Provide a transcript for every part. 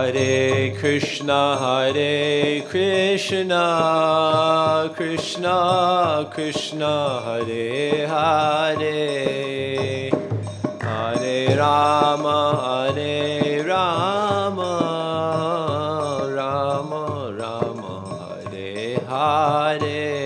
Hare Krishna, Krishna Krishna, Hare Hare, Hare Rama, Rama Rama, Hare Hare.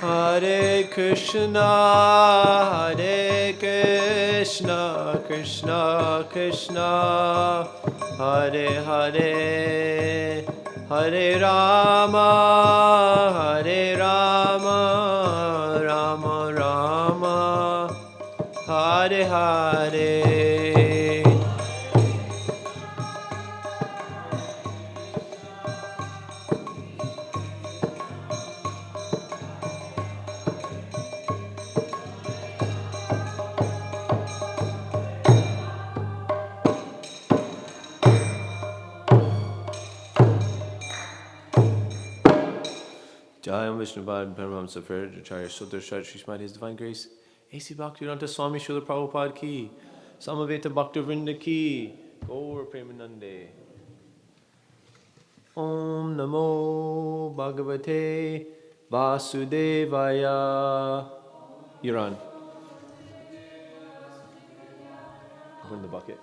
Hare Krishna, Krishna Krishna, Hare Hare, Hare Rama, Rama Rama, Hare Hare. Jayam Vishnuvad Paramahamsa Safer Acharya Sudhar Shrimad His Divine Grace A.C. Bhaktivedanta Swami Srila Prabhupada Ki Samaveta Bhaktivinoda Ki Gaur Premanande. Om Namo Bhagavate Vasudevaya. You're on. Open the bucket.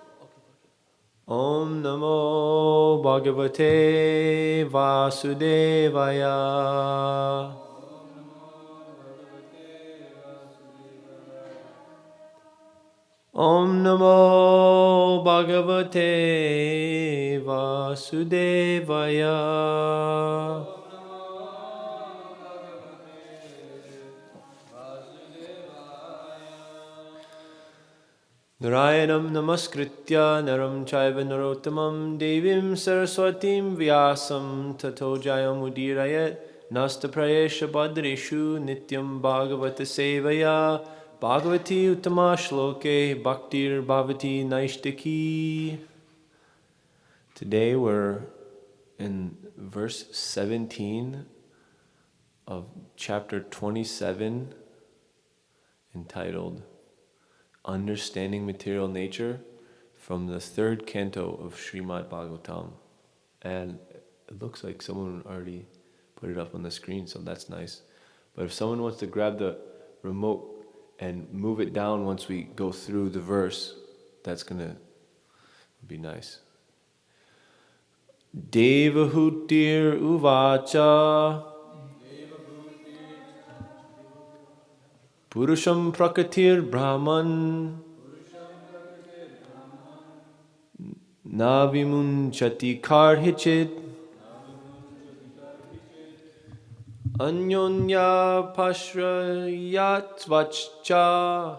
Om Namo Bhagavate Vasudevaya. Om Namo Bhagavate Vasudevaya. Narayanam Namaskritya Naram Chaiva Narottamam Devim Saraswatim Vyasam Tato Jayamudhirayat Nastaprayesha Badreshu Nityam Bhagavata Sevaya Bhagavati Uttama Shloke Bhaktir Bhavati Naishtaki. Today we're in verse 17 of chapter 27 entitled Understanding Material Nature from the third canto of Shrimad Bhāgavatam. And it looks like someone already put it up on the screen, so that's nice. But if someone wants to grab the remote and move it down once we go through the verse, that's gonna be nice. Devahutir Uvacha Purusham Prakatir Brahman Navimunchati Karhichit Anyonya Pashrayat Vachcha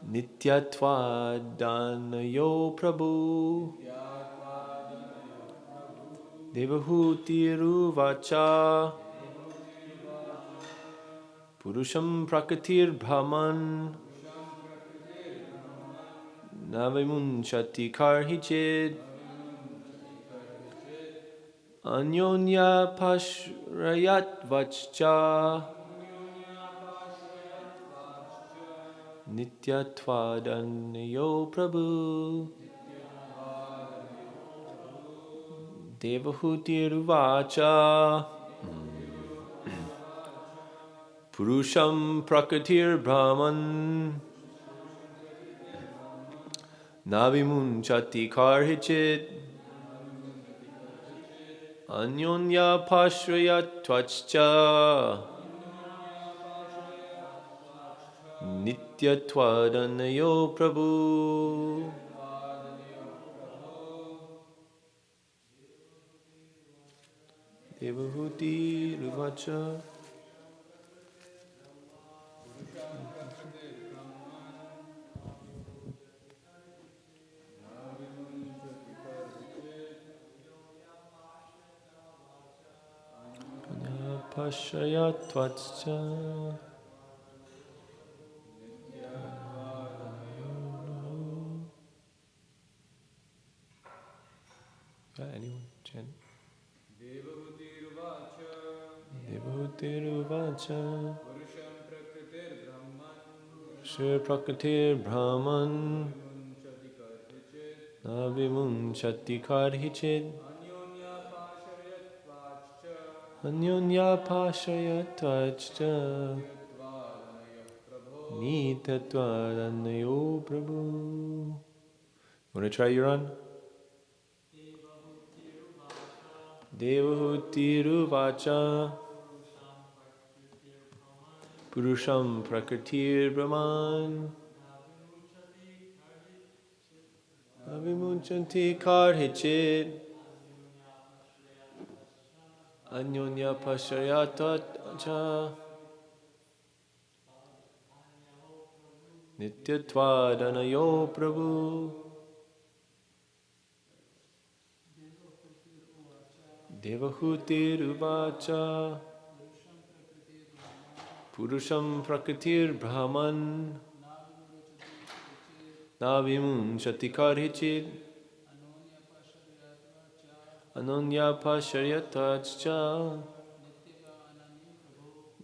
Nityatva Danayo Prabhu Devahutir Uvacha Purusham Prakatir Brahman Navimunchati Karhichid Anyonya Pashrayat Vachcha Nityatvadanyo Prabhu Devahutir Purusham Prakatir Brahman Navimunchati Karhichit Anyonya Pashrayat Tvachcha Nityatwadanayo Prabhu. Devahuti Ruvacha Anyonyapashayatvatscha. Anyone chant? Devahutiruvacha Shri Prakritir Brahman Navimunchati Karhichit Anyonyapashayatvatscha Nitatvaranayo Prabhu. Want to try your run? Devahutiruvacha Purusham Prakritir Brahman Avimunchanti Karhichit Anyonyapashayatvatscha Nityatvaranayo Prabhu. Devahutiruvacha Purusham Prakritir Brahman Navimunchati Karhichit Anyonyapashayatvatscha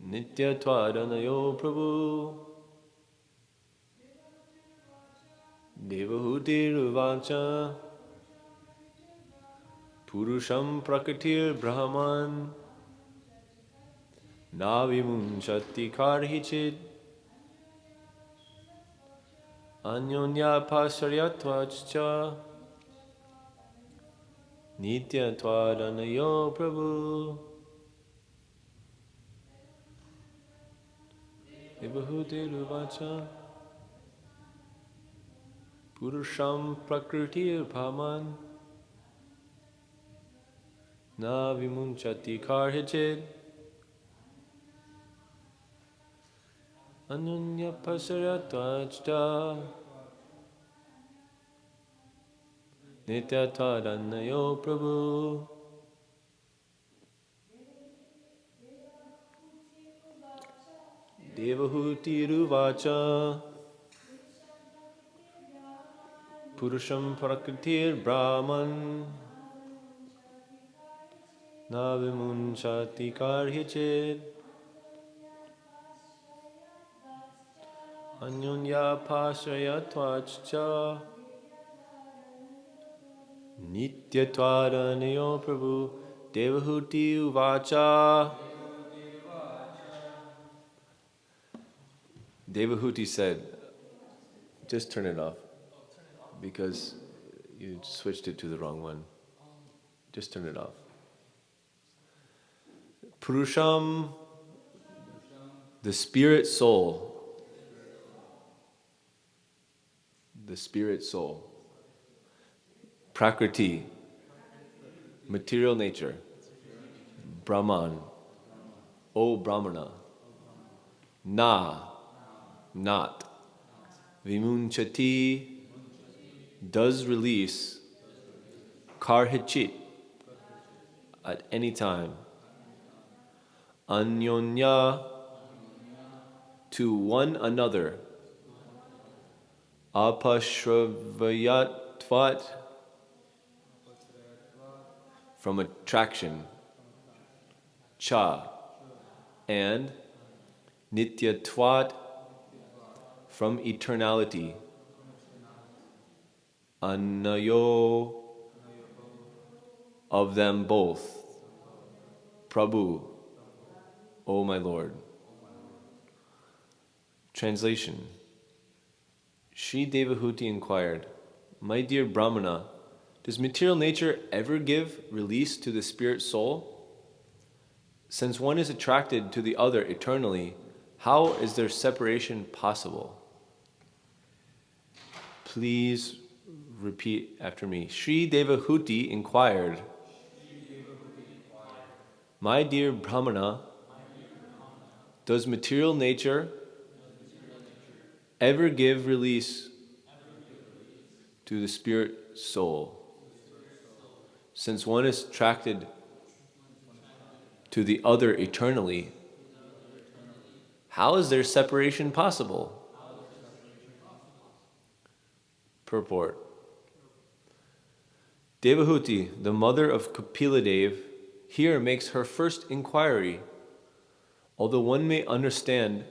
Nityatvaranayo Prabhu. Devahutiruvacha Purusham Prakritir Brahman Navimunchati Karhichit Anyonyapashayatvatscha Nityatvaranayo Prabhu. Devahutiruvacha Purusham Prakritir Brahman Navimunchati Karhichit Anyonyapashayatvatscha Nityatvaranayo Prabhu. Devahutiruvacha Purusham Prakritir Brahman Navimunchati Karhichit Anyonyapashayatvatscha Nityatvaranayo Prabhu. Devahutiruvacha Devahuti said, just turn it off because you switched it to the wrong one. Just turn it off. Purusham, the spirit soul. The spirit soul. Prakriti, material nature. Brahman, O Brahmana. Na, not. Vimunchati, does release. Karhichit, at any time. Anyonya, to one another. Apashravayatvat, from attraction. Cha, and Nityatvat, from eternality. Anayo, of them both. Prabhu, O my Lord. Translation. Sri Devahuti inquired, my dear Brahmana, does material nature ever give release to the spirit soul? Since one is attracted to the other eternally, how is their separation possible? Please repeat after me. Sri Devahuti inquired, my dear Brahmana, does material nature ever give release to the spirit soul? Since one is attracted to the other eternally, how is their separation possible? Purport. Devahuti, the mother of Kapiladev, here makes her first inquiry. Although one may understand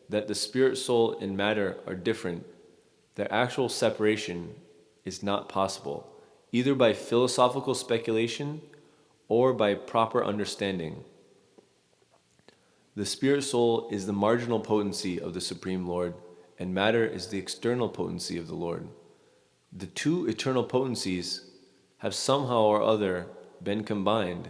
that the spirit, soul, and matter are different, their actual separation is not possible, either by philosophical speculation or by proper understanding. The spirit soul is the marginal potency of the Supreme Lord, and matter is the external potency of the Lord. The two eternal potencies have somehow or other been combined,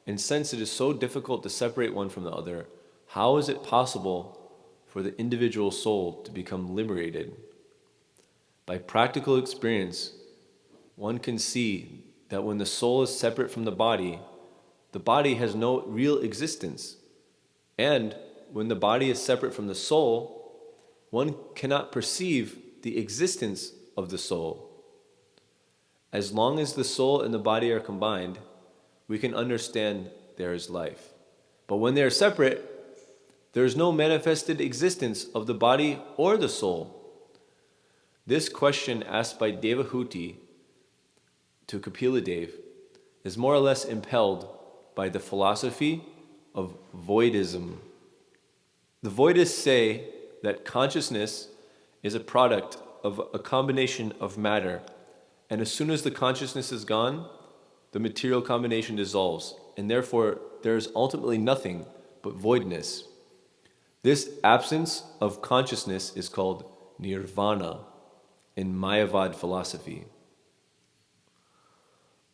and since it is so difficult to separate one from the other, how is it possible for the individual soul to become liberated? By practical experience, one can see that when the soul is separate from the body has no real existence. And when the body is separate from the soul, one cannot perceive the existence of the soul. As long as the soul and the body are combined, we can understand there is life. But when they are separate, there is no manifested existence of the body or the soul. This question asked by Devahuti to Kapiladev is more or less impelled by the philosophy of voidism. The voidists say that consciousness is a product of a combination of matter, and as soon as the consciousness is gone, the material combination dissolves, and therefore there is ultimately nothing but voidness. This absence of consciousness is called nirvana in Mayavad philosophy.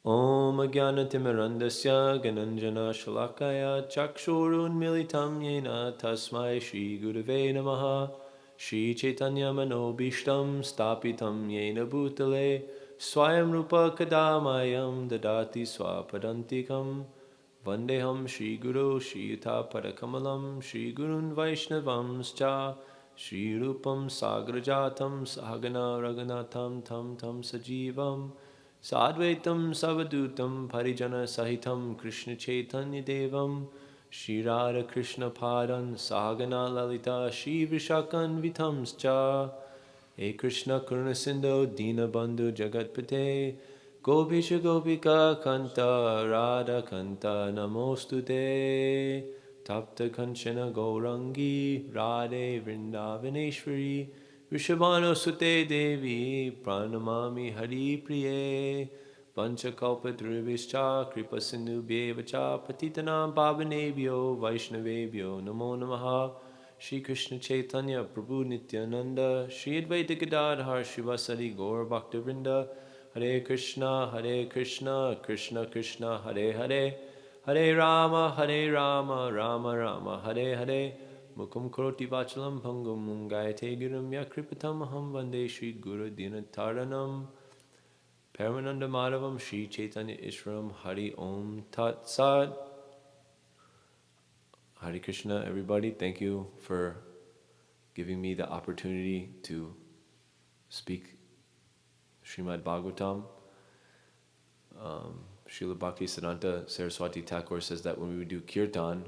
Om Jnanatimirandasya Gananjana Shalakaya Chakshurun Militam Yena Tasmai Shri Gurave Namaha Shri Chaitanya Manobishtam Stapitam Yena Bhutale Swayam Rupa Kadamayam Dadati Swapadantikam Vandeham Shri Guru Shri Yuta Padakamalam Shri Gurun Vaishnavamscha Shri Rupam Sagrajatam Sahagana Raghunatham Tam Tam Sajivam Sadvaitam Savadutam Parijana Sahitam Krishna Chaitanya Devam Shri Radha Krishna Padan Sahagana Lalita Shri Vishakan Vitamscha He Krishna Karuna Sindhu Dina Bandhu Jagatpate Gopisha Gopika Kanta Radha Kanta Namostute Tapta Kanchana Gourangi Radhe Vrindavaneshwari Vishabhano Sute Devi Pranamami Hari Priye Panchakalpatrubhischa Kripa Sindhu Bhevacha Patitanam Pavanebhyo Vaishnavebhyo Namo Namaha Shri Krishna Chaitanya Prabhu Nityananda Shri Advaita Gadadhar Shivasari Gaur Bhaktivinoda Hare Krishna Krishna Krishna Hare Hare Hare Rama Rama Rama Hare Hare Mukam Karoti Vachalam Pangam Mungayate Giram Yakripatam Aham Vande Shri Guru Dinataranam Paramananda Madhavam Shri Chaitanya Ishwaram Hari Om Tat Sat. Hare Krishna, everybody. Thank you for giving me the opportunity to speak Shrimad Bhāgavatam. Srila Bhakti Siddhanta Saraswati Thakur says that when we do kirtan,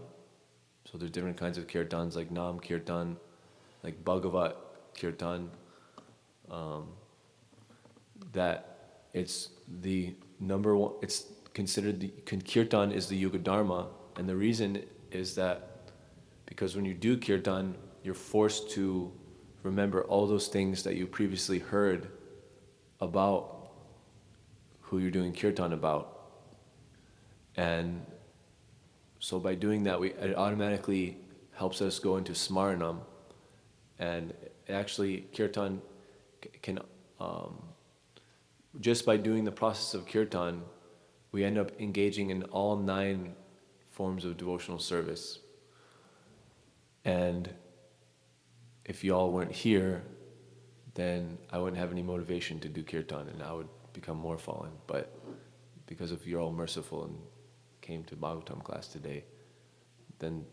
so there's different kinds of kirtans like Nam Kirtan, like Bhagavat Kirtan, that it's the number one, it's considered the kirtan is the Yuga Dharma, and the reason is that because when you do kirtan, you're forced to remember all those things that you previously heard about who you're doing kirtan about. And so by doing that, it automatically helps us go into smaranam, and actually kirtan can, just by doing the process of kirtan, we end up engaging in all 9 forms of devotional service. And if y'all weren't here, then I wouldn't have any motivation to do kirtan, and I would become more fallen. But because of you're all merciful and came to Bhagavatam class today, then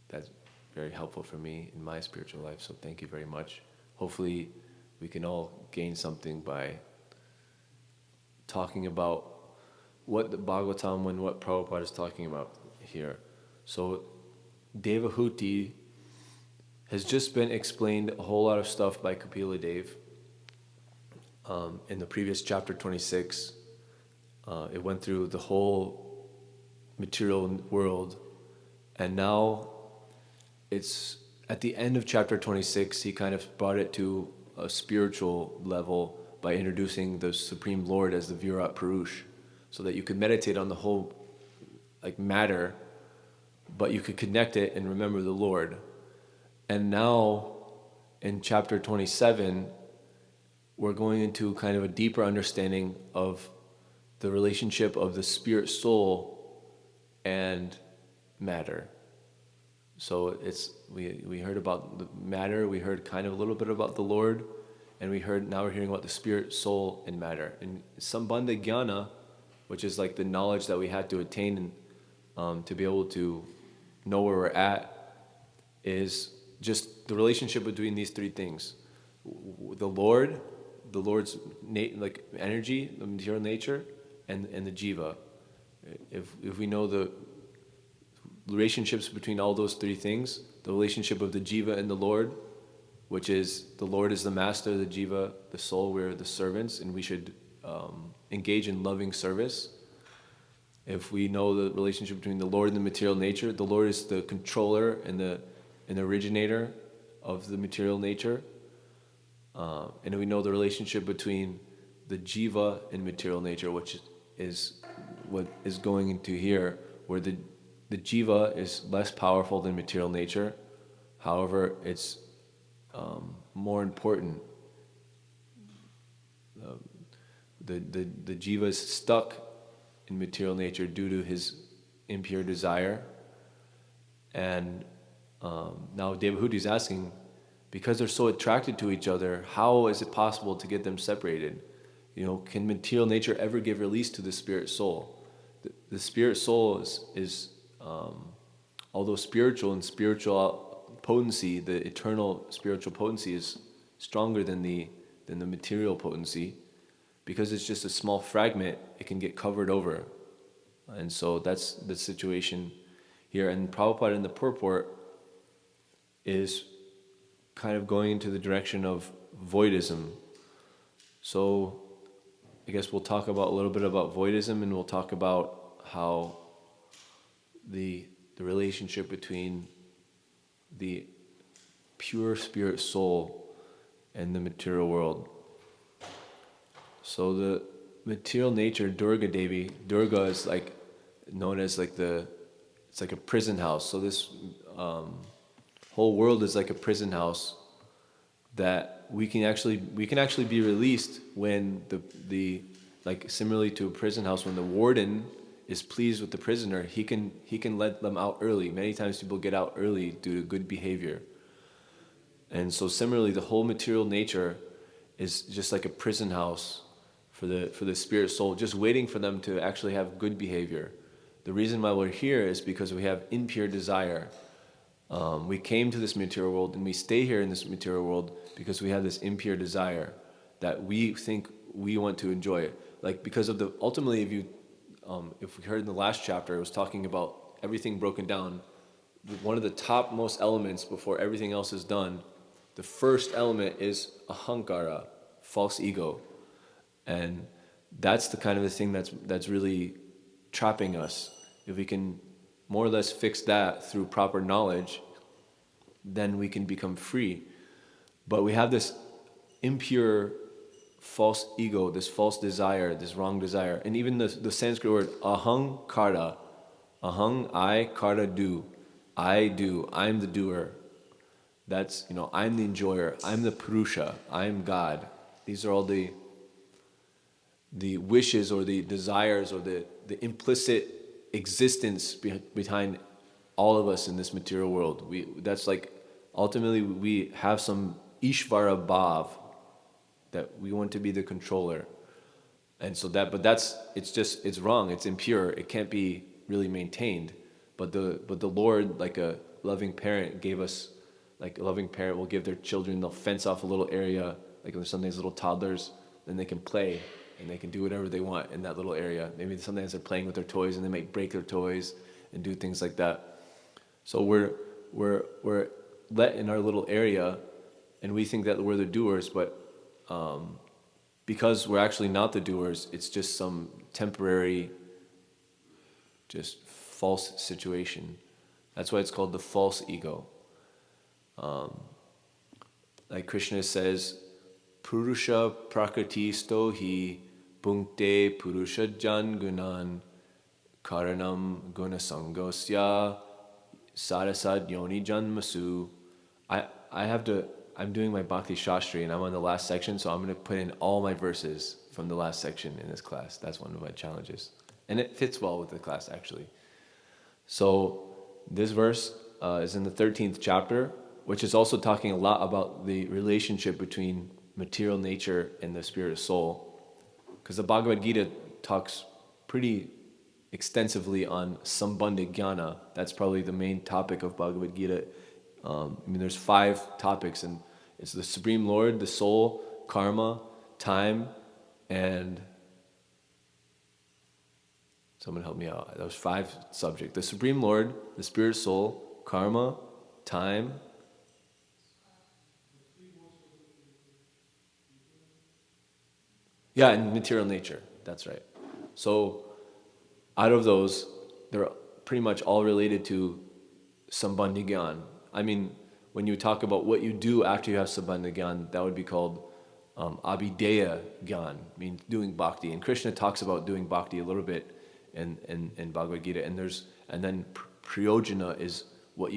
that's very helpful for me in my spiritual life. So thank you very much. Hopefully we can all gain something by talking about what the Bhagavatam and what Prabhupada is talking about here. So Devahuti has just been explained a whole lot of stuff by Kapila Dev. In the previous chapter 26, it went through the whole material world, and now it's at the end of chapter 26, he kind of brought it to a spiritual level by introducing the Supreme Lord as the Virat Purush, so that you could meditate on the whole like matter, but you could connect it and remember the Lord. And now in chapter 27, we're going into kind of a deeper understanding of the relationship of the spirit soul and matter. So we heard about the matter, we heard kind of a little bit about the Lord, and now we're hearing about the spirit, soul, and matter. And Sambandha Jnana, which is like the knowledge that we had to attain to be able to know where we're at, is just the relationship between these three things: the Lord's like energy, the material nature, and the jiva. If we know the relationships between all those three things, the relationship of the jiva and the Lord, which is the Lord is the master, the jiva, the soul, we're the servants, and we should engage in loving service. If we know the relationship between the Lord and the material nature, the Lord is the controller and the originator of the material nature. And we know the relationship between the jiva and material nature, which is what is going into here, where the jiva is less powerful than material nature. However, it's more important. The jiva is stuck in material nature due to his impure desire. And now Devahuti is asking, because they're so attracted to each other, how is it possible to get them separated? Can material nature ever give release to the spirit soul? The spirit soul is although spiritual and spiritual potency, the eternal spiritual potency is stronger than the material potency. Because it's just a small fragment, it can get covered over. And so that's the situation here. And Prabhupada in the purport is kind of going into the direction of voidism. So I guess we'll talk about a little bit about voidism, and we'll talk about how the relationship between the pure spirit soul and the material world. So the material nature, Durga Devi, Durga is like known as like it's like a prison house. So this whole world is like a prison house that we can actually be released when the like similarly to a prison house, when the warden is pleased with the prisoner, he can let them out early. Many times people get out early due to good behavior. And so similarly, the whole material nature is just like a prison house for the spirit soul, just waiting for them to actually have good behavior. The reason why we're here is because we have impure desire. We came to this material world, and we stay here in this material world because we have this impure desire that we think we want to enjoy it. Like because of ultimately, if we heard in the last chapter, it was talking about everything broken down. One of the top most elements before everything else is done, the first element is ahankara, false ego. And that's the kind of the thing that's really trapping us. If we can more or less fix that through proper knowledge, then we can become free. But we have this impure false ego, this false desire, this wrong desire. And even the Sanskrit word ahang karta, ahang, I, karta, do. I do, I'm the doer. That's, I'm the enjoyer, I'm the Purusha, I'm God. These are all the wishes or the desires or the implicit existence behind all of us in this material world. That's like, ultimately we have some Ishvara Bhav, that we want to be the controller. And so it's wrong, it's impure, it can't be really maintained. But the Lord, like a loving parent, gave us, like a loving parent will give their children, they'll fence off a little area, like there's sometimes little toddlers, then they can play and they can do whatever they want in that little area. Maybe sometimes they're playing with their toys and they might break their toys and do things like that. So we're let in our little area, and we think that we're the doers, but because we're actually not the doers, it's just some temporary, just false situation. That's why it's called the false ego. Like Krishna says, Purusha prakriti stohi punkte purusha jan gunan karanam gunasangosya sarasad yoni janmasu. I'm doing my Bhakti Shastri and I'm on the last section, so I'm going to put in all my verses from the last section in this class. That's one of my challenges. And it fits well with the class, actually. So this verse is in the 13th chapter, which is also talking a lot about the relationship between material nature and the spirit of soul. Because the Bhagavad Gita talks pretty extensively on Sambandha Jnana. That's probably the main topic of Bhagavad Gita. There's 5 topics, and it's the Supreme Lord, the soul, karma, time, and someone help me out. That was 5 subjects. The Supreme Lord, the Spirit, soul, karma, time. Yeah, and material nature. That's right. So out of those, they're pretty much all related to Sambandha Gyan. When you talk about what you do after you have Sambandha Gyan, that would be called Abhideya Gyan, means doing bhakti. And Krishna talks about doing bhakti a little bit in Bhagavad Gita. And then Priyojana is what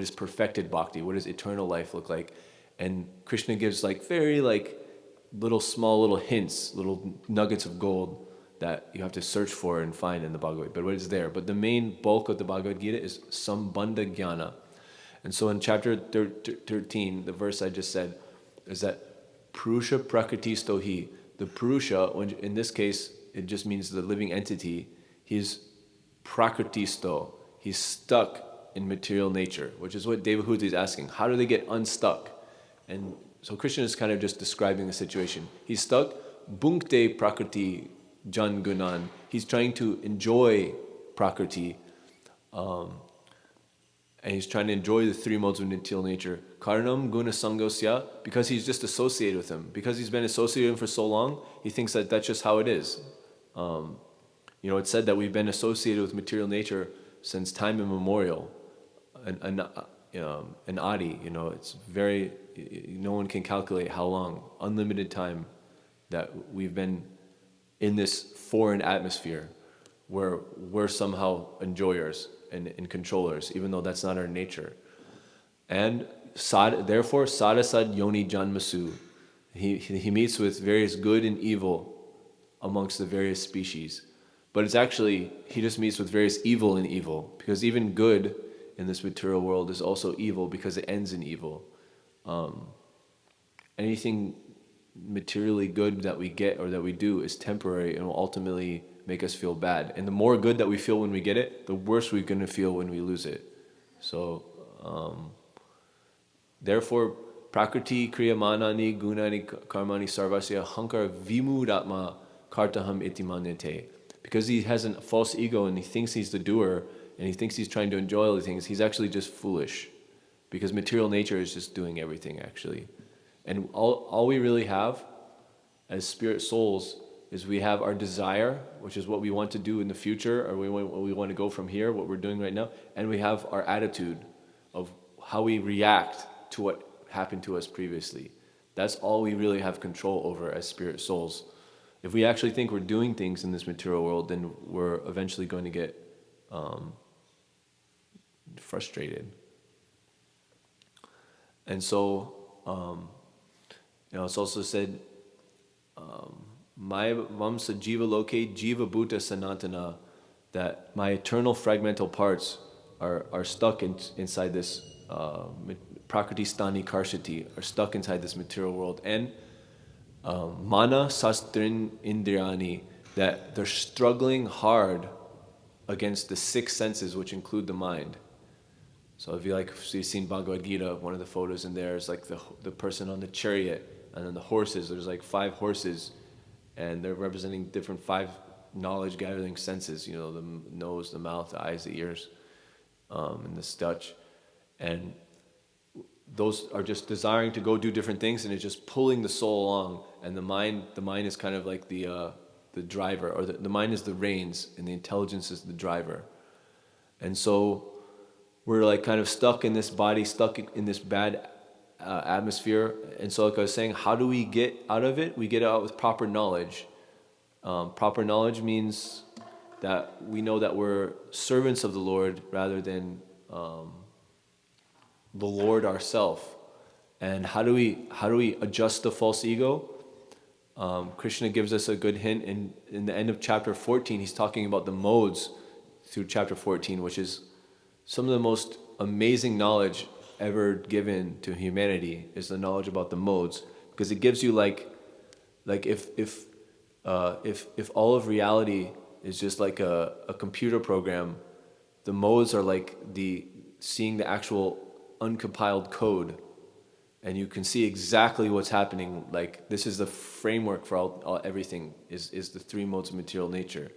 is perfected bhakti. What does eternal life look like? And Krishna gives very small little hints, little nuggets of gold that you have to search for and find in the Bhagavad Gita. But what is there? But the main bulk of the Bhagavad Gita is Sambandha Jnana. And so in chapter 13, the verse I just said, is that Purusha Prakriti Stohi. The Purusha, in this case, it just means the living entity. He's Prakritisto. He's stuck in material nature, which is what Devahuti is asking. How do they get unstuck? And so Krishna is kind of just describing the situation. He's stuck. Bhunkte Prakriti Jan Gunan. He's trying to enjoy Prakriti. And he's trying to enjoy the 3 modes of material nature. Karanam guna sangosya, because he's just associated with him. Because he's been associated with him for so long, he thinks that that's just how it is. It's said that we've been associated with material nature since time immemorial. An adi, it's very, no one can calculate how long, unlimited time that we've been in this foreign atmosphere where we're somehow enjoyers and controllers, even though that's not our nature. And therefore, Sarasad Yoni Janmasu, he meets with various good and evil amongst the various species. But it's actually, he just meets with various evil and evil, because even good in this material world is also evil because it ends in evil. Anything materially good that we get or that we do is temporary and will ultimately make us feel bad. And the more good that we feel when we get it, the worse we're going to feel when we lose it. So, therefore, prakriti kriyamanani gunani karmani sarvasya hankar vimudatma kartaham itimanyate. Because he has a false ego and he thinks he's the doer and he thinks he's trying to enjoy all the things, he's actually just foolish. Because material nature is just doing everything, actually. And all we really have as spirit souls is we have our desire, which is what we want to do in the future, or what we want to go from here, what we're doing right now, and we have our attitude of how we react to what happened to us previously. That's all we really have control over as spirit souls. If we actually think we're doing things in this material world, then we're eventually going to get frustrated. And so, it's also said, my vamsa jiva loke jiva bhuta sanatana, that my eternal fragmental parts are stuck inside this prakriti stani karshati, are stuck inside this material world. And mana sastrin indriyani, that they're struggling hard against the 6 senses, which include the mind. So if you've seen Bhagavad Gita, one of the photos in there is the person on the chariot, and then the horses. There's 5 horses, and they're representing different 5 knowledge gathering senses. The nose, the mouth, the eyes, the ears. in this Dutch, and those are just desiring to go do different things, and it's just pulling the soul along. And the mind is kind of like the driver, or the mind is the reins, and the intelligence is the driver. And so we're like kind of stuck in this body, stuck in this bad atmosphere. And so, like I was saying, how do we get out of it? We get out with proper knowledge. Proper knowledge means that we know that we're servants of the Lord rather than the Lord ourselves. And how do we adjust the false ego? Krishna gives us a good hint in the end of chapter 14. He's talking about the modes through chapter 14, which is some of the most amazing knowledge ever given to humanity, is the knowledge about the modes, because it gives you like if all of reality is just like a computer program, the modes are like seeing the actual uncompiled code, and you can see exactly what's happening. Like, this is the framework for all everything is the three modes of material nature,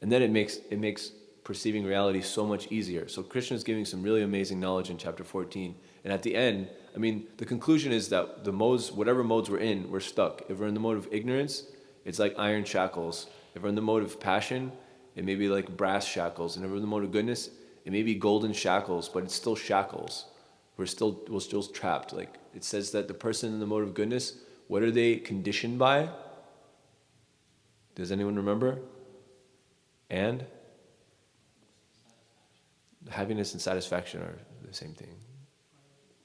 and then it makes perceiving reality so much easier. So Krishna is giving some really amazing knowledge in chapter 14, and at the end, I mean, the conclusion is that the modes, whatever modes we're in, we're stuck. If we're in the mode of ignorance, it's like iron shackles. If we're in the mode of passion, it may be like brass shackles, and if we're in the mode of goodness, it may be golden shackles, but it's still shackles. We're still trapped. Like, it says that the person in the mode of goodness, what are they conditioned by? Does anyone remember? And happiness and satisfaction are the same thing,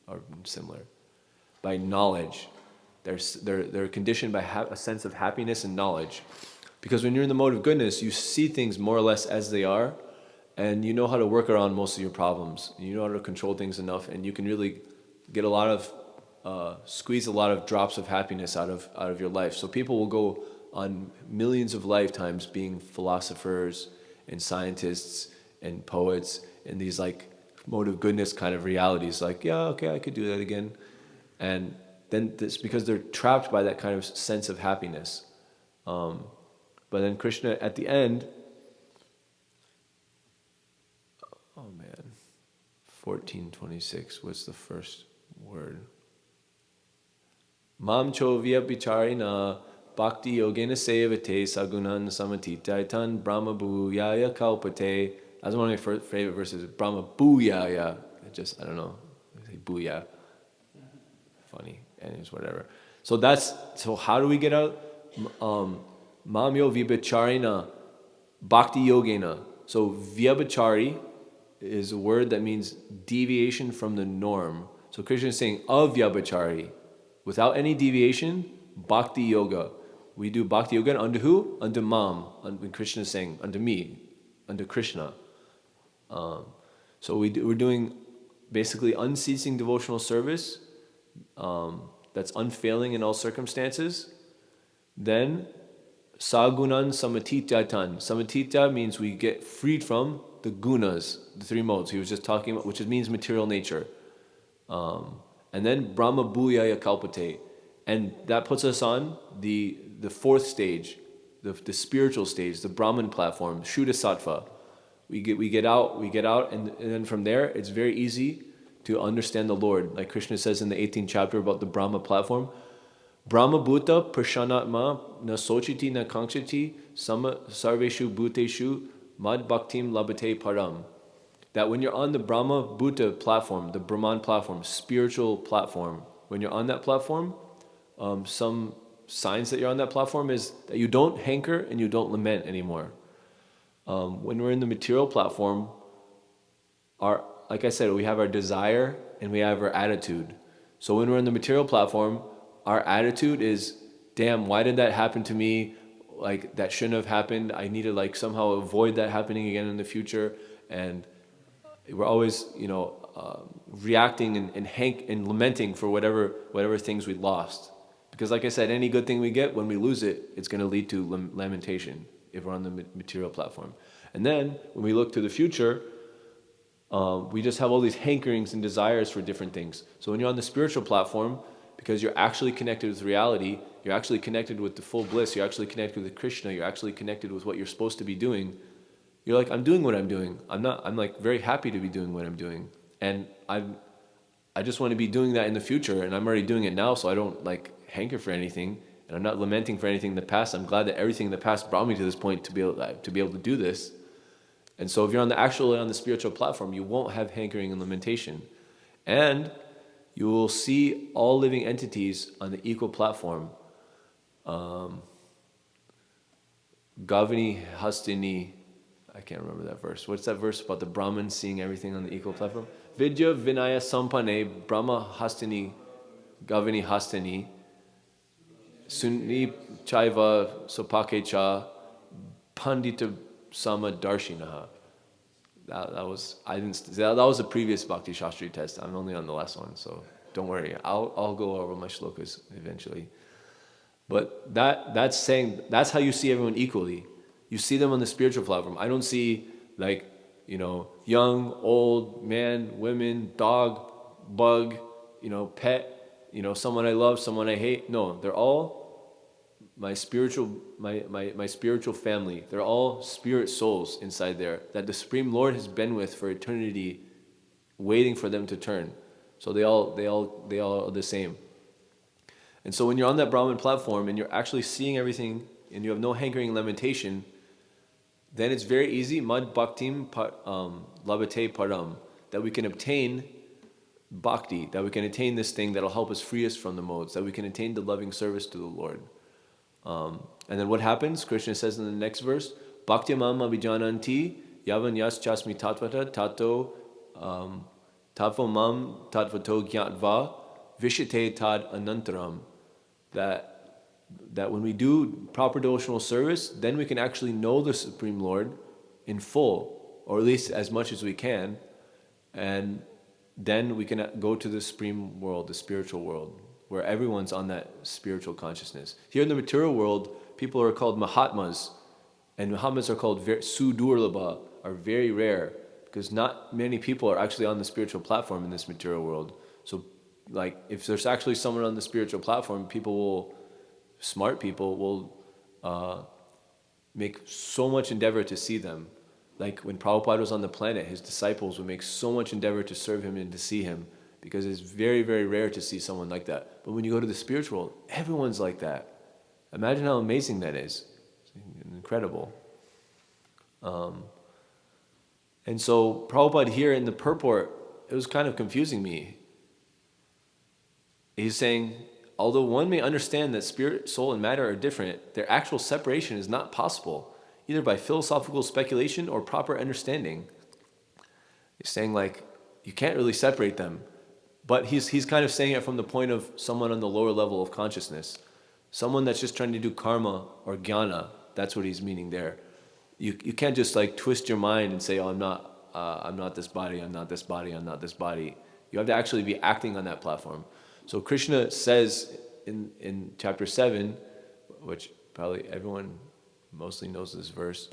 or similar. By knowledge, they're conditioned by a sense of happiness and knowledge, because when you're in the mode of goodness, you see things more or less as they are, and you know how to work around most of your problems. You know how to control things enough, and you can really get a lot of squeeze a lot of drops of happiness out of your life. So people will go on millions of lifetimes being philosophers and scientists and poets in these like mode of goodness kind of realities. Like, yeah, okay, I could do that again, and then this, because they're trapped by that kind of sense of happiness. But then Krishna at the end, 14:26. What's the first word? Mam chovya bicharina bhakti yogena sevate sagunan samatitaitan brahma bhuyaya kalpate. That's one of my favorite verses. Brahma bhuyaya. I don't know. I say booyah. Funny. Anyways, whatever. So how do we get out? Mam yo vibacharina bhakti yogena. So vyabhachari is a word that means deviation from the norm. So Krishna is saying avyabhachari, without any deviation, bhakti yoga. We do bhakti yoga unto who? Unto Mam. When Krishna is saying unto me, unto Krishna. So we're doing basically unceasing devotional service that's unfailing in all circumstances. Then sagunan samatitatan. Samatita means we get freed from the gunas, the three modes he was just talking about, which means material nature. And then Brahma Bhuyaya Kalpate. And that puts us on the fourth stage, the spiritual stage, the Brahman platform, Shuddha Sattva. We get out, and then from there, it's very easy to understand the Lord. Like Krishna says in the 18th chapter about the Brahma platform, Brahma Bhuta Prashanatma na Sochiti na Kankshati Sama Sarveshu Bhuteshu Mad Bhaktim Labate Param. That when you're on the Brahma Bhuta platform, the Brahman platform, spiritual platform, when you're on that platform, some signs that you're on that platform is that you don't hanker and you don't lament anymore. When we're in the material platform, like I said, we have our desire and we have our attitude. So when we're in the material platform, our attitude is, damn, why did that happen to me? Like, that shouldn't have happened. I need to like somehow avoid that happening again in the future. And we're always, reacting and lamenting for whatever things we lost. Because like I said, any good thing we get, when we lose it, it's going to lead to lamentation if we're on the material platform. And then when we look to the future, we just have all these hankerings and desires for different things. So when you're on the spiritual platform, because you're actually connected with reality, you're actually connected with the full bliss, you're actually connected with Krishna, you're actually connected with what you're supposed to be doing, you're like, I'm doing what I'm doing. I'm like very happy to be doing what I'm doing. And I just want to be doing that in the future, and I'm already doing it now, so I don't like hanker for anything, and I'm not lamenting for anything in the past. I'm glad that everything in the past brought me to this point to be able to do this. And so if you're on the spiritual platform, you won't have hankering and lamentation. And you will see all living entities on the equal platform. Gavini Hastini, I can't remember that verse. What's that verse about the Brahman seeing everything on the equal platform? Vidya Vinaya Sampane Brahma Hastini Gavini Hastini Sunni Chaiva Sopake Cha Pandita Sama Darshinaha. That was the previous Bhakti Shastri test. I'm only on the last one, so don't worry. I'll go over my shlokas eventually. But that's saying that's how you see everyone equally. You see them on the spiritual platform. I don't see like, young, old, man, women, dog, bug, pet, someone I love, someone I hate. No, they're all my spiritual family. They're all spirit souls inside there that the Supreme Lord has been with for eternity, waiting for them to turn. So they all are the same. And so when you're on that Brahman platform and you're actually seeing everything and you have no hankering lamentation, then it's very easy, mad bhaktim labate param, that we can obtain bhakti, that we can attain this thing that'll help us free us from the modes, that we can attain the loving service to the Lord. And then what happens? Krishna says in the next verse, Bhakti mam abhijananti yavan yas chasmi tatvata tato tatva mam tatvato gyatva vishate tad anantaram. That when we do proper devotional service, then we can actually know the Supreme Lord in full, or at least as much as we can, and then we can go to the Supreme world, the spiritual world, where everyone's on that spiritual consciousness. Here in the material world, people are called Mahatmas, and Mahatmas are called Sudurlabha, are very rare, because not many people are actually on the spiritual platform in this material world. So, like, if there's actually someone on the spiritual platform, smart people will make so much endeavor to see them. Like when Prabhupada was on the planet, his disciples would make so much endeavor to serve him and to see him, because it's very, very rare to see someone like that. But when you go to the spiritual world, everyone's like that. Imagine how amazing that is. It's incredible. And so Prabhupada here in the purport, it was kind of confusing me. He's saying, although one may understand that spirit, soul, and matter are different, their actual separation is not possible, either by philosophical speculation or proper understanding. He's saying, like, you can't really separate them. But he's kind of saying it from the point of someone on the lower level of consciousness. Someone that's just trying to do karma or jnana. That's what he's meaning there. You can't just like twist your mind and say, oh, I'm not this body, I'm not this body, I'm not this body. You have to actually be acting on that platform. So Krishna says in chapter 7, which probably everyone mostly knows this verse,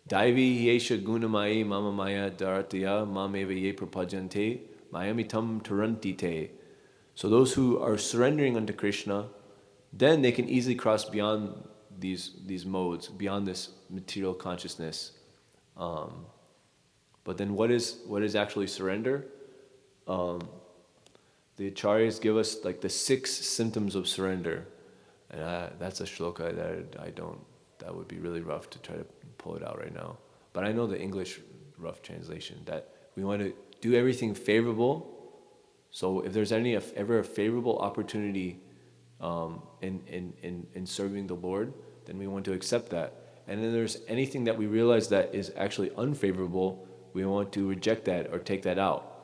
Daivi yesha gunamayi mama maya daratya mameva ye prapajante mayamitam tarantite. So those who are surrendering unto Krishna, then they can easily cross beyond these modes, beyond this material consciousness. But then what is actually surrender? The acharyas give us like the 6 symptoms of surrender, and that's a shloka that would be really rough to try to pull it out right now. But I know the English rough translation, that we want to do everything favorable. So if there's ever a favorable opportunity in serving the Lord, then we want to accept that. And then there's anything that we realize that is actually unfavorable, we want to reject that or take that out.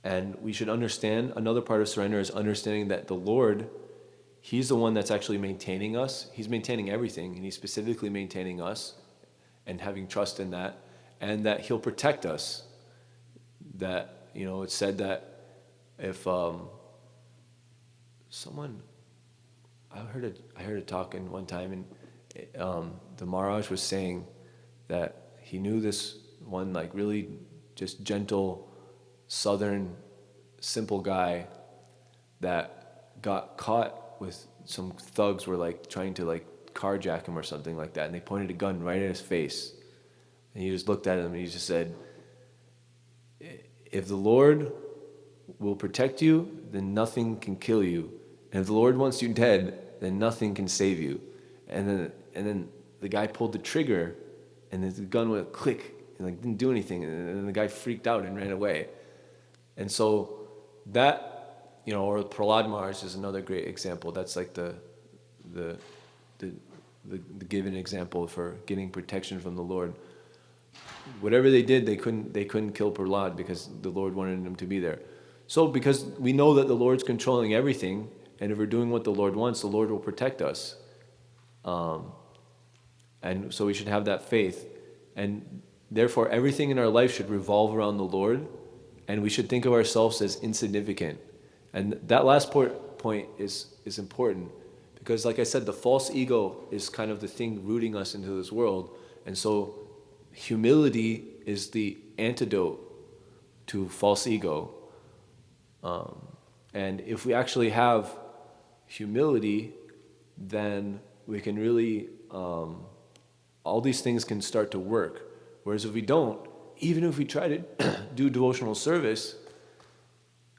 And we should understand, another part of surrender is understanding that the Lord, He's the one that's actually maintaining us. He's maintaining everything, and He's specifically maintaining us and having trust in that, and that He'll protect us. That, it's said that if someone, I heard a talk in one time, and the Maharaj was saying that he knew this one like really just gentle, southern, simple guy that got caught with some thugs were like trying to like carjack him or something like that, and they pointed a gun right at his face. And he just looked at him and he just said, if the Lord will protect you, then nothing can kill you. And if the Lord wants you dead, then nothing can save you. And then the guy pulled the trigger, and the gun went click, and like didn't do anything. And then the guy freaked out and ran away. And so that, or Prahlad Maharaj is another great example. That's like the given example for getting protection from the Lord. Whatever they did, they couldn't kill Prahlad because the Lord wanted him to be there. So because we know that the Lord's controlling everything, and if we're doing what the Lord wants, the Lord will protect us. And so we should have that faith. And therefore, everything in our life should revolve around the Lord, and we should think of ourselves as insignificant. And that last point is important, because like I said, the false ego is kind of the thing rooting us into this world. And so humility is the antidote to false ego. And if we actually have humility, then we can really, all these things can start to work. Whereas if we don't, even if we try to do devotional service,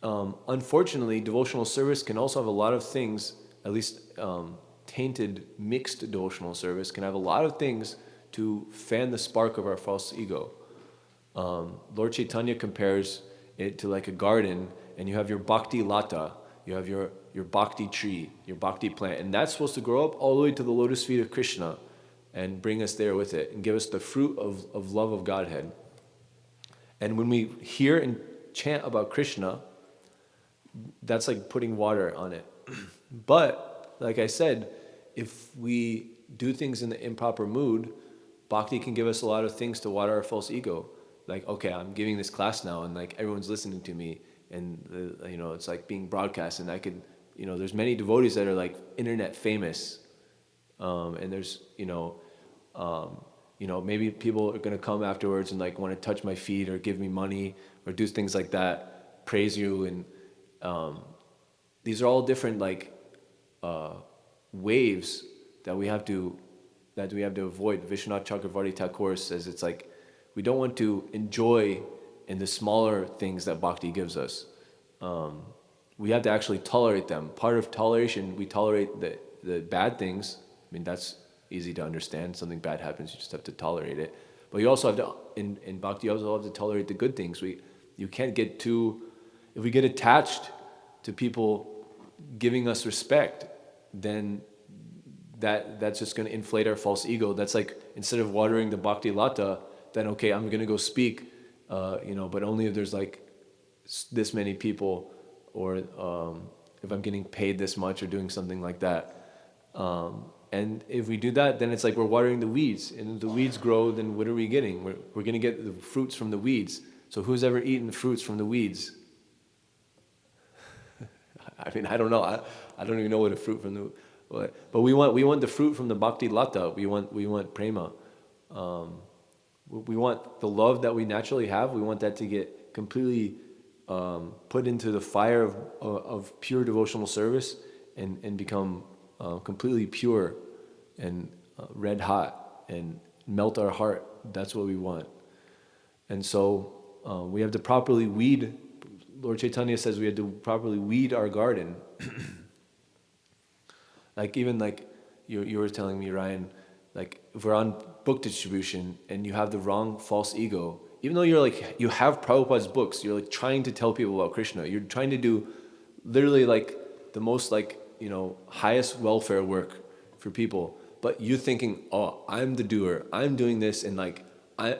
unfortunately, devotional service can also have a lot of things, at least tainted, mixed devotional service, can have a lot of things to fan the spark of our false ego. Lord Chaitanya compares it to like a garden, and you have your bhakti lata, you have your bhakti tree, your bhakti plant, and that's supposed to grow up all the way to the lotus feet of Krishna and bring us there with it and give us the fruit of love of Godhead. And when we hear and chant about Krishna, that's like putting water on it. But, like I said, if we do things in the improper mood, bhakti can give us a lot of things to water our false ego. Like, okay, I'm giving this class now, and like everyone's listening to me, and it's like being broadcast, and I could, there's many devotees that are like internet famous, and there's, maybe people are going to come afterwards and like want to touch my feet or give me money or do things like that, praise you, and these are all different like waves that we have to avoid. Vishwanath Chakravarti Thakur says it's like we don't want to enjoy in the smaller things that bhakti gives us. We have to actually tolerate them. Part of toleration, we tolerate the bad things. I mean, that's easy to understand. Something bad happens, you just have to tolerate it. But you also have to, in bhakti, you also have to tolerate the good things. You can't get too, if we get attached to people giving us respect, then that's just going to inflate our false ego. That's like, instead of watering the bhakti lata, then okay, I'm going to go speak, but only if there's like this many people, or if I'm getting paid this much or doing something like that. And if we do that, then it's like we're watering the weeds. And if the weeds grow, then what are we getting? We're going to get the fruits from the weeds. So who's ever eaten the fruits from the weeds? I mean, I don't know. I don't even know what a fruit from the... But we want the fruit from the bhakti lata. We want prema. We want the love that we naturally have. We want that to get completely put into the fire of pure devotional service and become completely pure and red hot and melt our heart. That's what we want. And so we have to properly weed. Lord Chaitanya says we have to properly weed our garden. Like even like you were telling me, Ryan, like if we're on book distribution and you have the wrong false ego, even though you're like, you have Prabhupada's books, you're like trying to tell people about Krishna, you're trying to do literally like the most like, highest welfare work for people, but you thinking, oh, I'm the doer, I'm doing this, and like out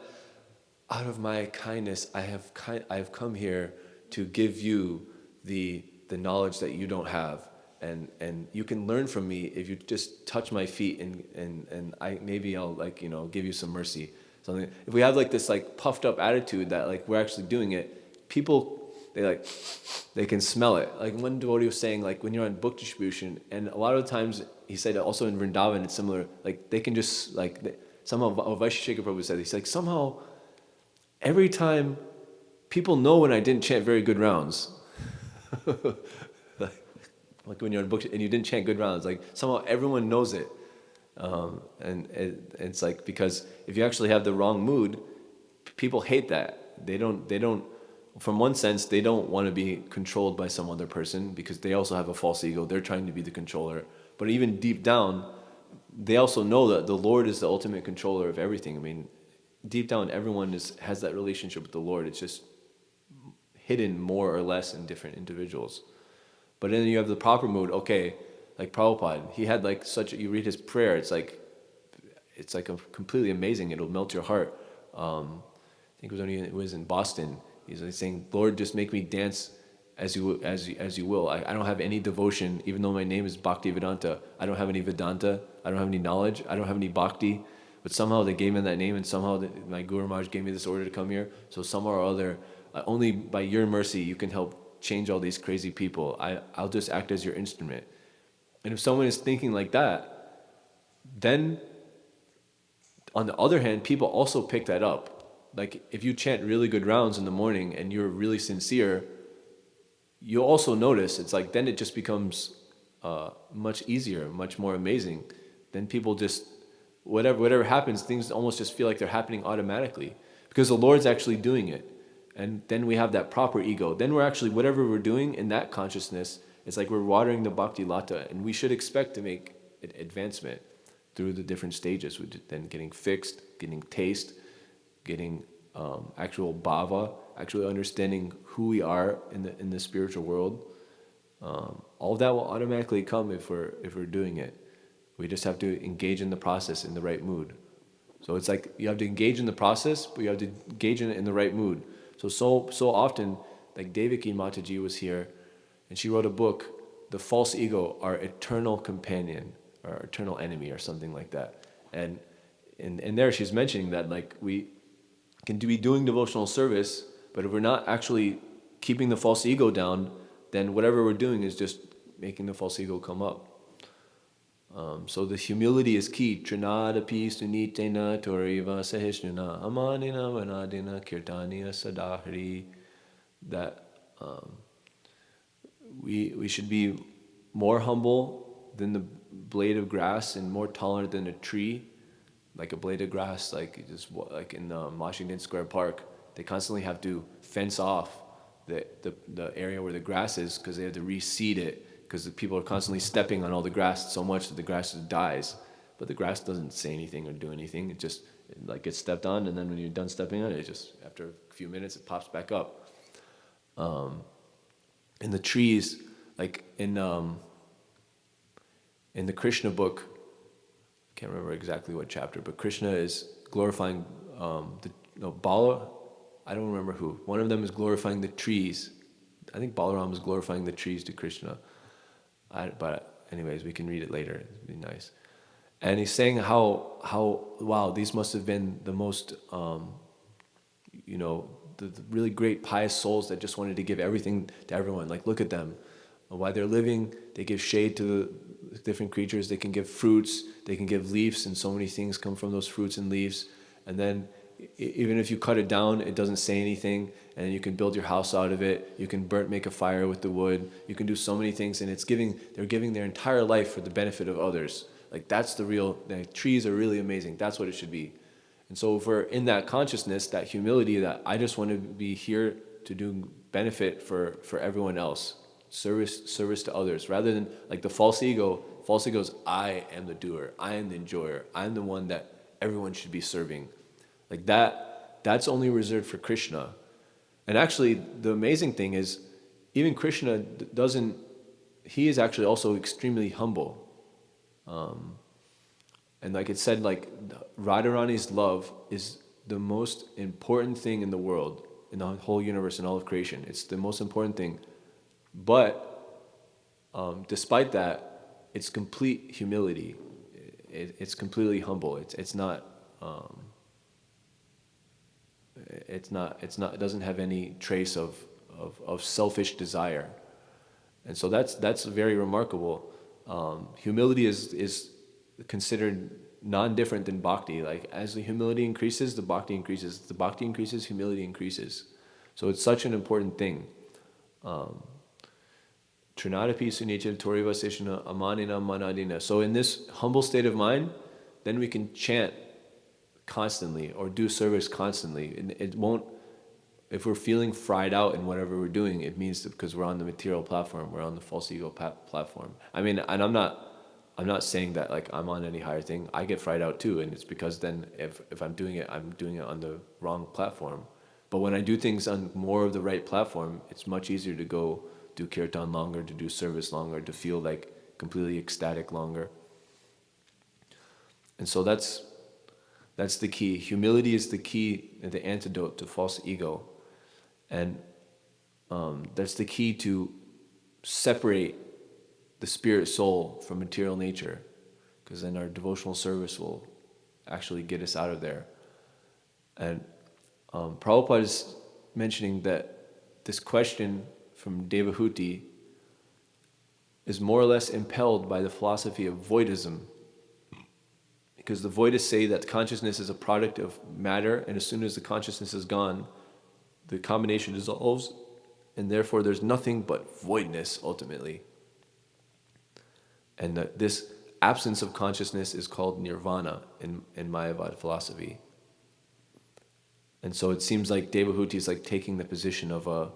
of my kindness, I have come here to give you the knowledge that you don't have. And you can learn from me if you just touch my feet and I'll like, give you some mercy. Something. If we have like this like puffed up attitude that like we're actually doing it, people, they can smell it. Like one devotee was saying, like when you're on book distribution, and a lot of times he said also in Vrindavan it's similar. Like they can just like somehow Vaisheshika Prabhu said, he's like somehow every time people know when I didn't chant very good rounds. Like when you're on book and you didn't chant good rounds, like somehow everyone knows it. It's like, because if you actually have the wrong mood, people hate that. They don't, from one sense, they don't want to be controlled by some other person because they also have a false ego. They're trying to be the controller. But even deep down, they also know that the Lord is the ultimate controller of everything. I mean, deep down, everyone has that relationship with the Lord. It's just hidden more or less in different individuals. But then you have the proper mood. Okay, like Prabhupada, he had like such. You read his prayer, it's like a completely amazing. It'll melt your heart. I think it was in Boston. He's like saying, "Lord, just make me dance as you will. I don't have any devotion, even though my name is Bhakti Vedanta. I don't have any Vedanta. I don't have any knowledge. I don't have any Bhakti. But somehow they gave me that name, and somehow my Guru Maharaj gave me this order to come here. So somehow or other, only by your mercy you can help change all these crazy people. I'll just act as your instrument." And if someone is thinking like that, then on the other hand, people also pick that up. Like if you chant really good rounds in the morning and you're really sincere, you'll also notice it's like then it just becomes much easier, much more amazing. Then people just whatever happens, things almost just feel like they're happening automatically because the Lord's actually doing it. And then we have that proper ego. Then we're actually, whatever we're doing in that consciousness, it's like we're watering the bhakti lata, and we should expect to make advancement through the different stages, with then getting fixed, getting taste, getting actual bhava, actually understanding who we are in the spiritual world. All of that will automatically come if we're doing it. We just have to engage in the process in the right mood. So it's like you have to engage in the process, but you have to engage in it in the right mood. So often, like Devaki Mataji was here, and she wrote a book, "The False Ego, Our Eternal Companion," or Eternal Enemy, or something like that. And in there she's mentioning that like we can be doing devotional service, but if we're not actually keeping the false ego down, then whatever we're doing is just making the false ego come up. So the humility is key. Trinadapi sunitena toriva sahishnuna amanina vanadina kirtaniya sadahri. That we should be more humble than the blade of grass and more tolerant than a tree. Like a blade of grass, like in Washington Square Park, they constantly have to fence off the area where the grass is because they have to reseed it because the people are constantly stepping on all the grass so much that the grass just dies. But the grass doesn't say anything or do anything. It just like gets stepped on, and then when you're done stepping on it, just after a few minutes it pops back up. In the trees, like in the Krishna book, I can't remember exactly what chapter, but Krishna is glorifying Bala. I don't remember who. One of them is glorifying the trees. I think Balaram is glorifying the trees to Krishna. But anyways, we can read it later. It'd be nice. And he's saying how wow, these must have been the most the really great pious souls that just wanted to give everything to everyone. Like look at them. While they're living, they give shade to the different creatures. They can give fruits. They can give leaves, and so many things come from those fruits and leaves. And then even if you cut it down, it doesn't say anything, and you can build your house out of it. You can make a fire with the wood. You can do so many things, and they're giving their entire life for the benefit of others. Like that's the trees are really amazing. That's what it should be. And so if we're in that consciousness, that humility, that I just want to be here to do benefit for everyone else, service to others, rather than like the false ego. False ego is I am the doer, I am the enjoyer, I'm the one that everyone should be serving. Like that's only reserved for Krishna. And actually, the amazing thing is, even Krishna he is actually also extremely humble. And like it said, like Radharani's love is the most important thing in the world, in the whole universe, in all of creation. It's the most important thing. But despite that, it's complete humility. It's completely humble. It doesn't have any trace of selfish desire. And so that's very remarkable. Humility is considered non-different than bhakti. Like as the humility increases, the bhakti increases. The bhakti increases, humility increases. So it's such an important thing. Trinadapi Sunicha Toriva Seshana Amanina Manadina. So in this humble state of mind, then we can chant constantly or do service constantly. And it won't, if we're feeling fried out in whatever we're doing, it means that because we're on the material platform, we're on the false ego platform. I mean, and I'm not saying that like I'm on any higher thing. I get fried out too, and it's because then if I'm doing it on the wrong platform. But when I do things on more of the right platform, it's much easier to go do kirtan longer, to do service longer, to feel like completely ecstatic longer. And so that's the key. Humility is the key, the antidote to false ego. And that's the key to separate the spirit soul from material nature, because then our devotional service will actually get us out of there. And Prabhupada is mentioning that this question from Devahuti is more or less impelled by the philosophy of voidism, because the voidists say that consciousness is a product of matter, and as soon as the consciousness is gone, the combination dissolves, and therefore there's nothing but voidness ultimately. And that this absence of consciousness is called nirvana in Mayavad philosophy. And so it seems like Devahuti is like taking the position of a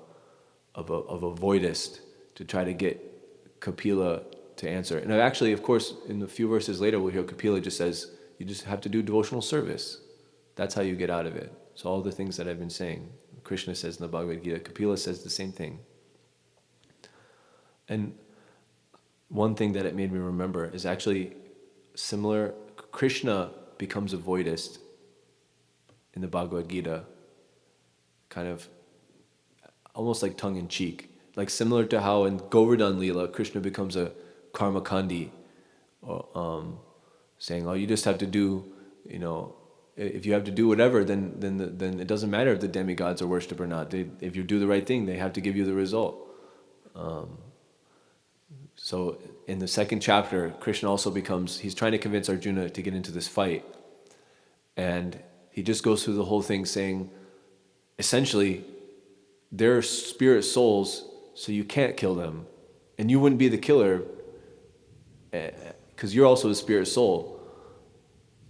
voidist to try to get Kapila to answer. And actually, of course, in a few verses later, we'll hear Kapila just says, you just have to do devotional service. That's how you get out of it. So all the things that I've been saying, Krishna says in the Bhagavad Gita, Kapila says the same thing. And one thing that it made me remember is actually similar. Krishna becomes a voidist in the Bhagavad Gita, kind of almost like tongue-in-cheek. Like similar to how in Govardhan Leela, Krishna becomes a karmakandi, saying, oh, you just have to do, if you have to do whatever, then it doesn't matter if the demigods are worshipped or not. If you do the right thing, they have to give you the result. So in the second chapter, Krishna also he's trying to convince Arjuna to get into this fight. And he just goes through the whole thing saying, essentially, they're spirit souls, so you can't kill them. And you wouldn't be the killer, because you're also a spirit soul.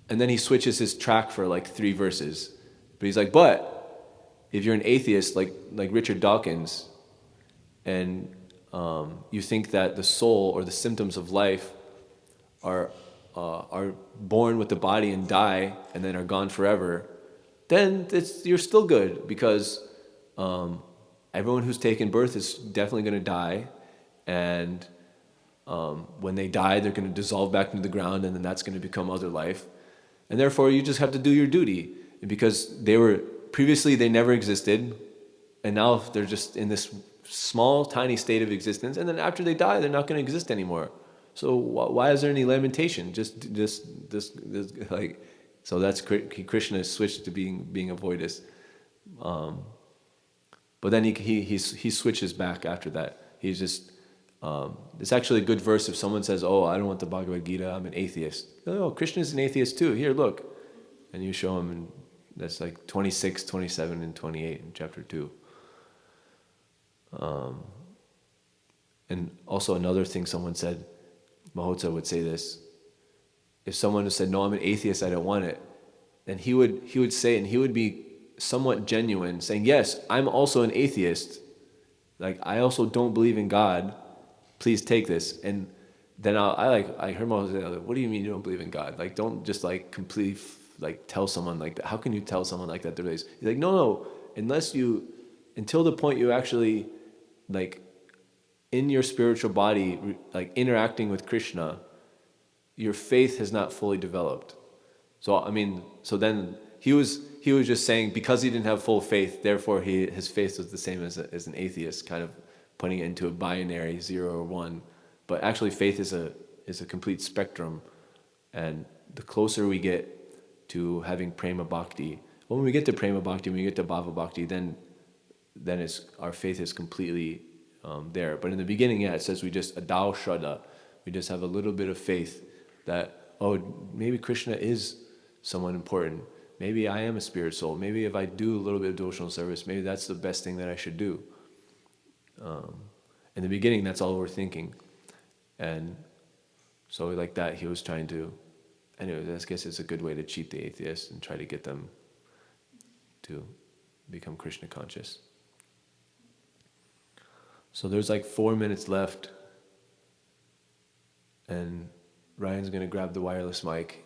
And then he switches his track for like 3 verses. But he's like, but if you're an atheist like Richard Dawkins, and you think that the soul or the symptoms of life are born with the body and die and then are gone forever, then you're still good, because everyone who's taken birth is definitely going to die, and when they die, they're going to dissolve back into the ground, and then that's going to become other life. And therefore, you just have to do your duty. And because previously they never existed, and now they're just in this small, tiny state of existence, and then after they die, they're not going to exist anymore. So why is there any lamentation? Just like, so that's Krishna switched to being a voidist. But then he switches back after that. He's just, it's actually a good verse if someone says, oh, I don't want the Bhagavad Gita, I'm an atheist. No, Krishna's an atheist too. Here, look. And you show him, and that's like 26, 27, and 28 in chapter 2. And also another thing someone said, Mahotsa would say this, if someone said, no, I'm an atheist, I don't want it, then he would say, and he would be somewhat genuine, saying, yes, I'm also an atheist. Like, I also don't believe in God. Please take this. And then I heard Mahotsa say, what do you mean you don't believe in God? Like, don't just like completely tell someone like that. How can you tell someone like that? He's like, no, until the point you actually, like, in your spiritual body, like interacting with Krishna, your faith has not fully developed. So then he was just saying, because he didn't have full faith, therefore his faith was the same as an atheist, kind of putting it into a binary 0 or 1. But actually, faith is a complete spectrum, and the closer we get to having prema bhakti, when we get to prema bhakti, when we get to bhava bhakti, then our faith is completely there. But in the beginning, it says we just adao shraddha, we just have a little bit of faith that, oh, maybe Krishna is someone important. Maybe I am a spirit soul. Maybe if I do a little bit of devotional service, maybe that's the best thing that I should do. in the beginning, that's all we're thinking. And so like that, he was trying to, anyway, I guess it's a good way to cheat the atheists and try to get them to become Krishna conscious. So there's like 4 minutes left, and Ryan's going to grab the wireless mic.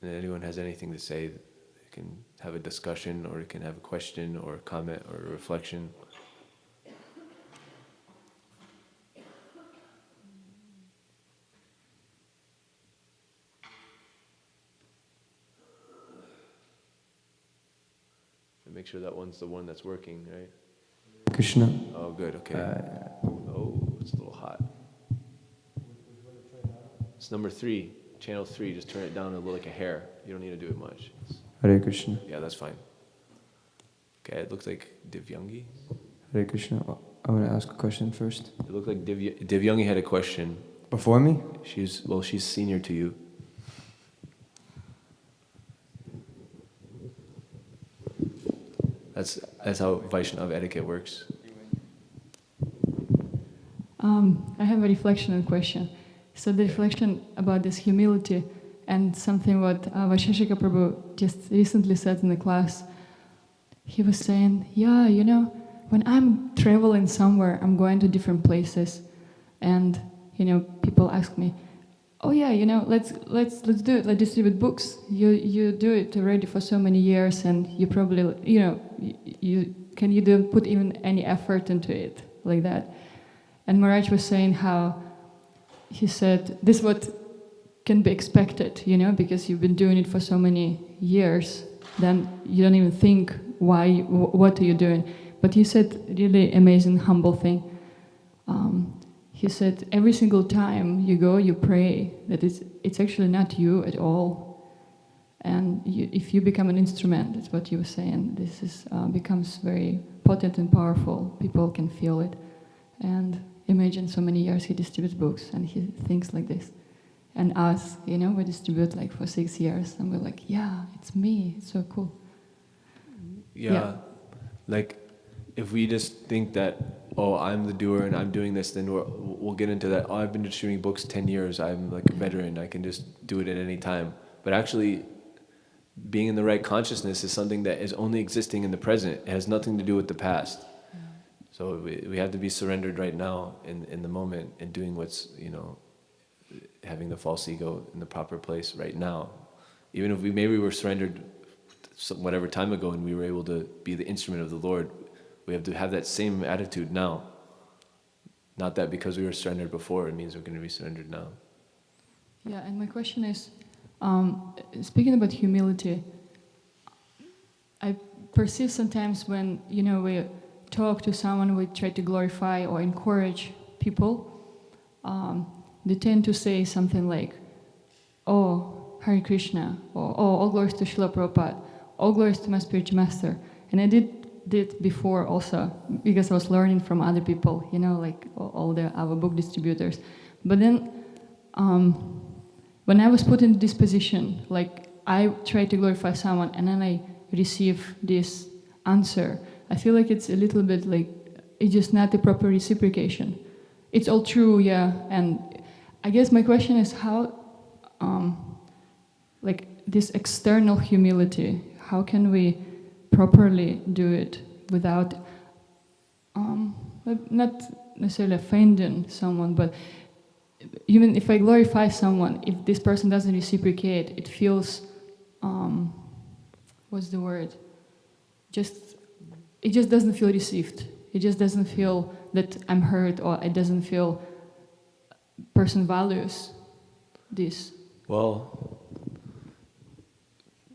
And if anyone has anything to say, they can have a discussion, or you can have a question or a comment or a reflection. And make sure that one's the one that's working, right? Krishna. Oh, good, okay. Oh, it's a little hot. It's number 3, channel 3. Just turn it down a little, like a hair. You don't need to do it much. Hare Krishna. Yeah, that's fine. Okay, it looks like Divyangi. Hare Krishna. I want to ask a question first. It looked like Divyangi had a question. Before me? She's senior to you. That's how Vaishnava etiquette works. I have a reflection and question. So the reflection about this humility and something what Vaisheshika Prabhu just recently said in the class. He was saying, yeah, when I'm traveling somewhere, I'm going to different places, and people ask me, oh yeah, let's do it. Let's distribute books. You do it already for so many years, and you probably you don't put even any effort into it like that. And Maharaj was saying how he said this is what can be expected, because you've been doing it for so many years. Then you don't even think what are you doing. But he said really amazing, humble thing. He said every single time you go, you pray that it's actually not you at all. And if you become an instrument, that's what you were saying, this becomes very potent and powerful. People can feel it. And imagine so many years he distributes books and he thinks like this. And us, we distribute like for 6 years and we're like, yeah, it's me, it's so cool. Yeah. Like if we just think that, oh, I'm the doer and I'm doing this, then we'll get into that, oh, I've been distributing books 10 years, I'm like a veteran, I can just do it at any time. But actually, being in the right consciousness is something that is only existing in the present. It has nothing to do with the past. Yeah. So we have to be surrendered right now in the moment and doing what's, having the false ego in the proper place right now. Even if maybe we were surrendered whatever time ago and we were able to be the instrument of the Lord, we have to have that same attitude now. Not that because we were surrendered before, it means we're going to be surrendered now. Yeah, and my question is, speaking about humility, I perceive sometimes when, we talk to someone, we try to glorify or encourage people, they tend to say something like, oh, Hare Krishna, or oh, all glories to Srila Prabhupada, all glories to my spiritual master. And I did before also, because I was learning from other people, like all our book distributors. But then, when I was put in this position, like I try to glorify someone and then I receive this answer, I feel like it's a little bit like, it's just not the proper reciprocation. It's all true, yeah, and I guess my question is how, like this external humility, how can we properly do it without, not necessarily offending someone, but even if I glorify someone, if this person doesn't reciprocate, it feels, what's the word? It just doesn't feel received. It just doesn't feel that I'm heard, or it doesn't feel person values this. Well,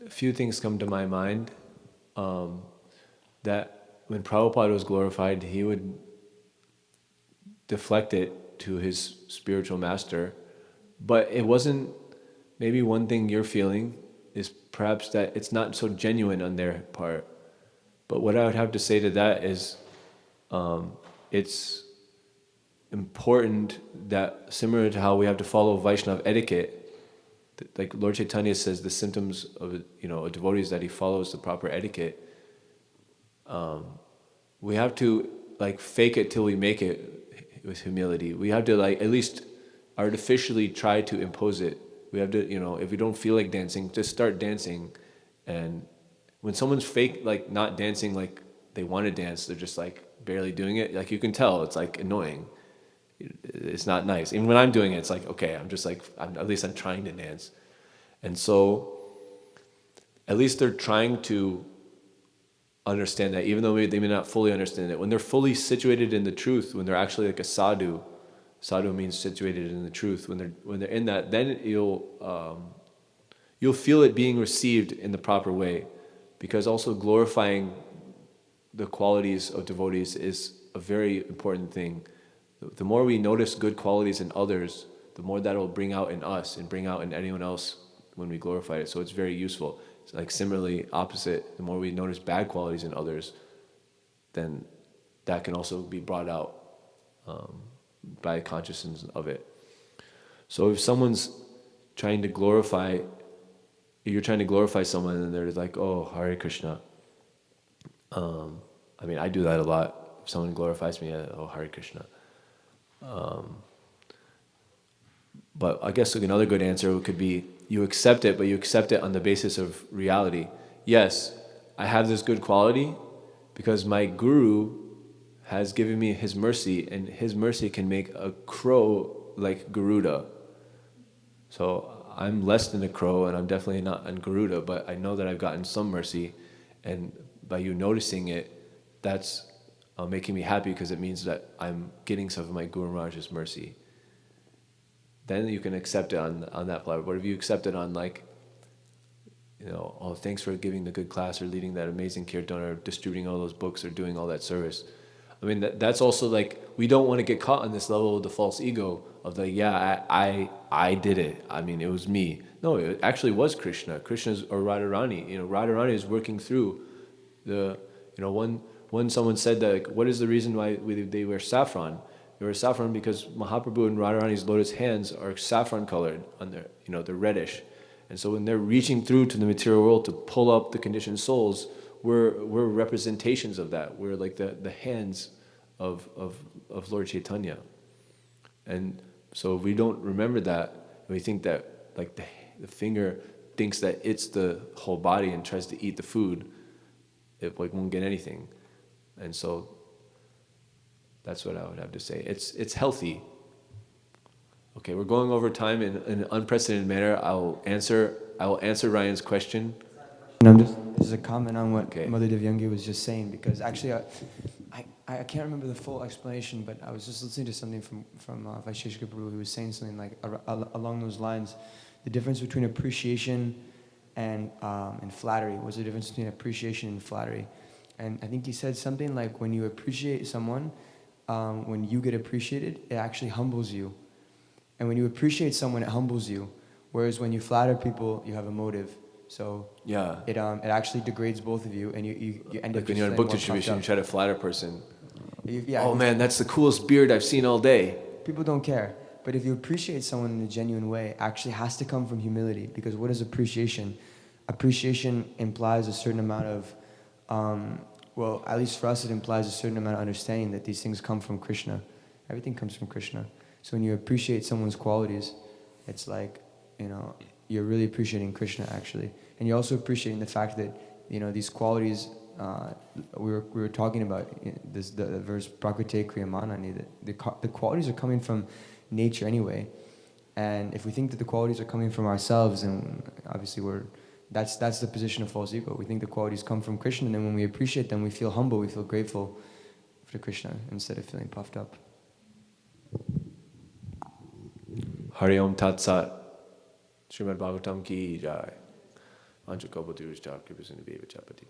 a few things come to my mind. That when Prabhupada was glorified, he would deflect it to his spiritual master. But it wasn't, maybe one thing you're feeling is perhaps that it's not so genuine on their part. But what I would have to say to that is, it's important that, similar to how we have to follow Vaishnava etiquette, like Lord Chaitanya says, the symptoms of a devotee is that he follows the proper etiquette. we have to like fake it till we make it with humility. We have to like at least artificially try to impose it. We have to, if we don't feel like dancing, just start dancing. And when someone's fake, like not dancing like they want to dance, they're just like barely doing it. Like you can tell it's like annoying. It's not nice. Even when I'm doing it, it's like, okay, I'm just like, at least I'm trying to dance. And so at least they're trying to understand that, even though they may not fully understand it. When they're fully situated in the truth, when they're actually like a sadhu means situated in the truth. When they're in that, then you'll feel it being received in the proper way, because also glorifying the qualities of devotees is a very important thing. The more we notice good qualities in others, the more that will bring out in us and bring out in anyone else when we glorify it. So it's very useful. It's like similarly opposite, the more we notice bad qualities in others, then that can also be brought out by consciousness of it. So if someone's trying to glorify, you're trying to glorify someone and they're like, oh, Hare Krishna. I mean, I do that a lot. If someone glorifies me, oh, Hare Krishna. But I guess like another good answer could be, you accept it, but you accept it on the basis of reality. Yes, I have this good quality because my guru has given me his mercy, and his mercy can make a crow like Garuda. So I'm less than a crow, and I'm definitely not on Garuda, but I know that I've gotten some mercy, and by you noticing it, that's making me happy, because it means that I'm getting some of my Guru Maharaj's mercy. Then you can accept it on that level. But if you accept it on like, oh, thanks for giving the good class, or leading that amazing kirtan, or distributing all those books, or doing all that service. I mean, that's also like, we don't want to get caught on this level of the false ego of the, yeah, I did it. I mean, it was me. No, it actually was Krishna. Krishna's, or Radharani. Radharani is working through the, when someone said that, like, what is the reason why they wear saffron? They wear saffron because Mahaprabhu and Radharani's lotus hands are saffron colored on their, they're reddish. And so when they're reaching through to the material world to pull up the conditioned souls, we're representations of that. We're like the hands of Lord Chaitanya. And so if we don't remember that, and we think that like the finger thinks that it's the whole body and tries to eat the food, it like won't get anything. And so that's what I would have to say. It's healthy. Okay, we're going over time in an unprecedented manner. I will answer Ryan's question. This is a comment on what Okay. Mother Devyangi was just saying, because actually I can't remember the full explanation, but I was just listening to something from Vaisheshika Prabhu, who was saying something like along those lines. The difference between appreciation and flattery. What's the difference between appreciation and flattery? And I think he said something like, when you appreciate someone, when you get appreciated, it actually humbles you. And when you appreciate someone, it humbles you. Whereas when you flatter people, you have a motive. So Yeah. it actually degrades both of you, and you end up. Like when you're in a book distribution, you try to flatter a person. Yeah, man, that's the coolest beard I've seen all day. People don't care. But if you appreciate someone in a genuine way, it actually has to come from humility. Because what is appreciation? Appreciation implies a certain amount of, well, at least for us, it implies a certain amount of understanding that these things come from Krishna. Everything comes from Krishna. So when you appreciate someone's qualities, it's like, you're really appreciating Krishna, actually. And you're also appreciating the fact that, these qualities, we were talking about the verse, Prakrite Kriyamanani, that the qualities are coming from nature anyway. And if we think that the qualities are coming from ourselves, and obviously that's the position of false ego. We think the qualities come from Krishna, and then when we appreciate them, we feel humble, we feel grateful for Krishna, instead of feeling puffed up. Hari Om Tat Sat. Shrimad Bhāgavatam ki jai. Ancha Kalpatarushya Kripa Sindhu Chapati.